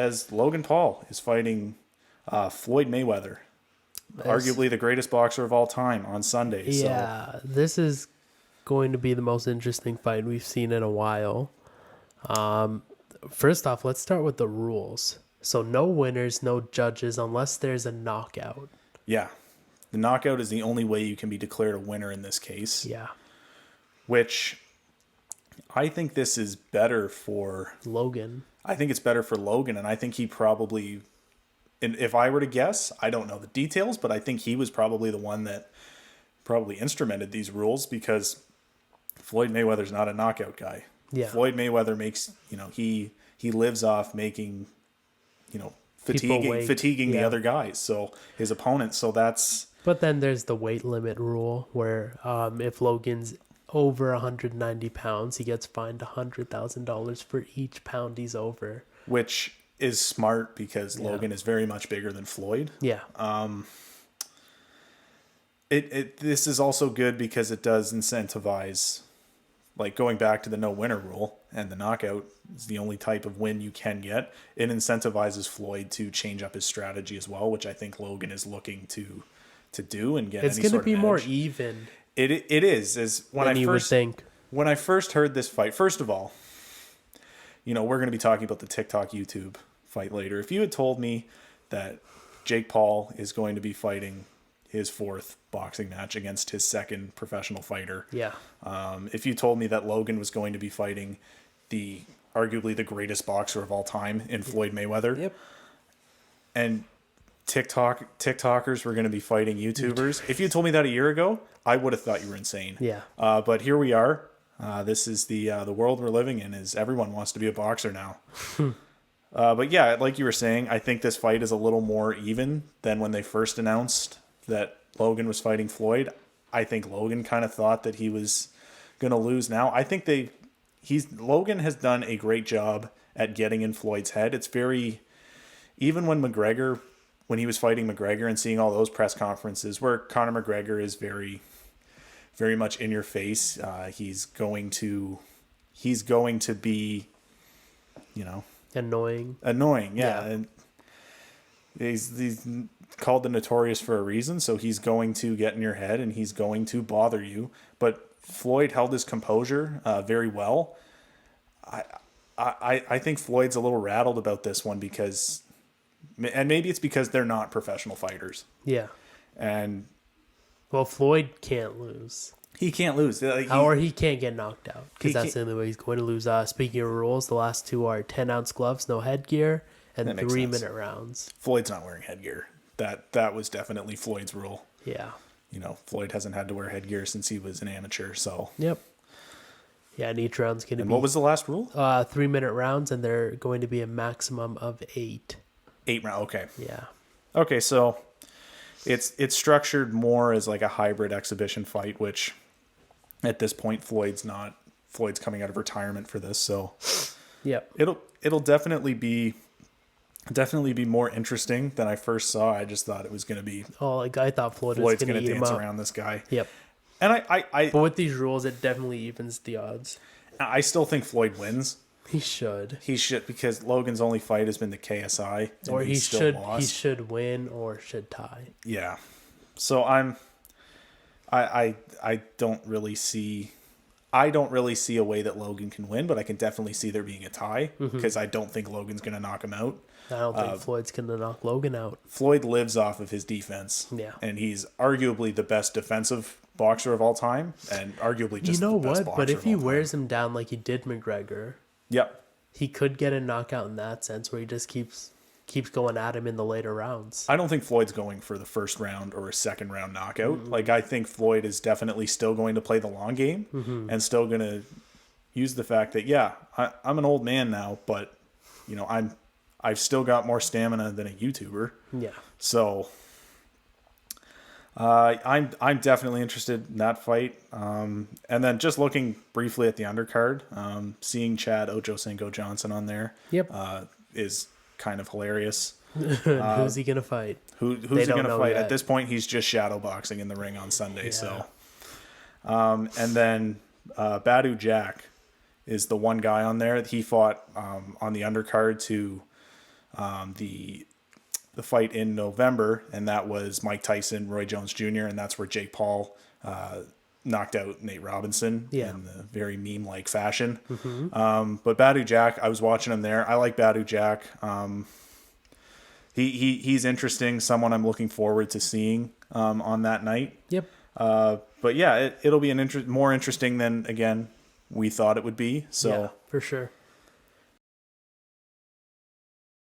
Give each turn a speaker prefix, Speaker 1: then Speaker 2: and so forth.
Speaker 1: as Logan Paul is fighting Floyd Mayweather, arguably the greatest boxer of all time, on Sunday.
Speaker 2: Yeah, this is going to be the most interesting fight we've seen in a while. First off, let's start with the rules. So no winners, no judges, unless there's a knockout.
Speaker 1: Yeah, the knockout is the only way you can be declared a winner in this case.
Speaker 2: Yeah.
Speaker 1: Which I think this is better for
Speaker 2: Logan.
Speaker 1: I think it's better for Logan, and I think he probably, and if I were to guess, I don't know the details, but I think he was probably the one that probably instrumented these rules, because Floyd Mayweather's not a knockout guy.
Speaker 2: Yeah.
Speaker 1: Floyd Mayweather makes, he lives off making, fatiguing the other guys, so his opponents. So that's.
Speaker 2: But then there's the weight limit rule where if Logan's over 190 pounds, he gets fined $100,000 for each pound he's over.
Speaker 1: Which is smart, because Logan is very much bigger than Floyd.
Speaker 2: Yeah.
Speaker 1: This is also good because it does incentivize, like going back to the no winner rule, and the knockout is the only type of win you can get. It incentivizes Floyd to change up his strategy as well, which I think Logan is looking to do and get.
Speaker 2: It's going to be more even.
Speaker 1: It is when I first heard this fight. First of all, we're going to be talking about the TikTok YouTube fight later. If you had told me that Jake Paul is going to be fighting his fourth boxing match against his second professional fighter, if you told me that Logan was going to be fighting arguably the greatest boxer of all time in Floyd Mayweather, and TikTokers were going to be fighting YouTubers. If you told me that a year ago, I would have thought you were insane.
Speaker 2: Yeah.
Speaker 1: But here we are. This is the world we're living in. Is everyone wants to be a boxer now? But yeah, like you were saying, I think this fight is a little more even than when they first announced that Logan was fighting Floyd. I think Logan kind of thought that he was going to lose. Now I think Logan has done a great job at getting in Floyd's head. It's very, even when he was fighting McGregor and seeing all those press conferences where Conor McGregor is very, very much in your face. He's going to be,
Speaker 2: annoying.
Speaker 1: Yeah. And he's called the Notorious for a reason. So he's going to get in your head and he's going to bother you. But Floyd held his composure very well. I think Floyd's a little rattled about this one because. And maybe it's because they're not professional fighters.
Speaker 2: Yeah.
Speaker 1: And
Speaker 2: Floyd can't lose.
Speaker 1: He can't lose.
Speaker 2: Or he can't get knocked out, because that's the only way he's going to lose. Speaking of rules, the last two are 10-ounce gloves, no headgear, and 3-minute rounds.
Speaker 1: Floyd's not wearing headgear. That was definitely Floyd's rule.
Speaker 2: Yeah.
Speaker 1: Floyd hasn't had to wear headgear since he was an amateur. So.
Speaker 2: Yep. Yeah, and each round's going to be.
Speaker 1: What was the last rule?
Speaker 2: 3-minute rounds, and they're going to be a maximum of 8.
Speaker 1: 8 rounds. Okay.
Speaker 2: Yeah.
Speaker 1: Okay, so it's structured more as like a hybrid exhibition fight, which at this point Floyd's coming out of retirement for this, so
Speaker 2: yep.
Speaker 1: It'll definitely be more interesting than I first saw. I just thought it was going to be.
Speaker 2: I thought Floyd's going to
Speaker 1: dance around this guy.
Speaker 2: Yep.
Speaker 1: And
Speaker 2: but with these rules, it definitely evens the odds.
Speaker 1: I still think Floyd wins.
Speaker 2: He should,
Speaker 1: because Logan's only fight has been the KSI,
Speaker 2: or he should win or should tie.
Speaker 1: Yeah, so I don't really see a way that Logan can win, but I can definitely see there being a tie, because I don't think Logan's going to knock him out.
Speaker 2: I don't think Floyd's going to knock Logan out.
Speaker 1: Floyd lives off of his defense.
Speaker 2: Yeah,
Speaker 1: and he's arguably the best defensive boxer of all time, and arguably just the best boxer.
Speaker 2: But if he wears him down like he did McGregor.
Speaker 1: Yep.
Speaker 2: He could get a knockout in that sense, where he just keeps going at him in the later rounds.
Speaker 1: I don't think Floyd's going for the first round or a second round knockout. Like, I think Floyd is definitely still going to play the long game and still going to use the fact that, I'm an old man now, but I've still got more stamina than a YouTuber.
Speaker 2: Yeah.
Speaker 1: So I'm definitely interested in that fight. And then just looking briefly at the undercard, seeing Chad Ochocinco Johnson on there, is kind of hilarious.
Speaker 2: Who's he gonna fight?
Speaker 1: Who's he gonna fight? Yet. At this point, he's just shadow boxing in the ring on Sunday. Yeah. So, and then Badu Jack is the one guy on there. He fought on the undercard to the fight in November, and that was Mike Tyson, Roy Jones Jr., and that's where Jake Paul knocked out Nate Robinson in the very meme-like fashion. But Badu Jack, I was watching him there. I like Badu Jack. He's interesting, someone I'm looking forward to seeing on that night.
Speaker 2: Yep.
Speaker 1: But yeah, it'll be more interesting than, again, we thought it would be. So
Speaker 2: yeah, for sure.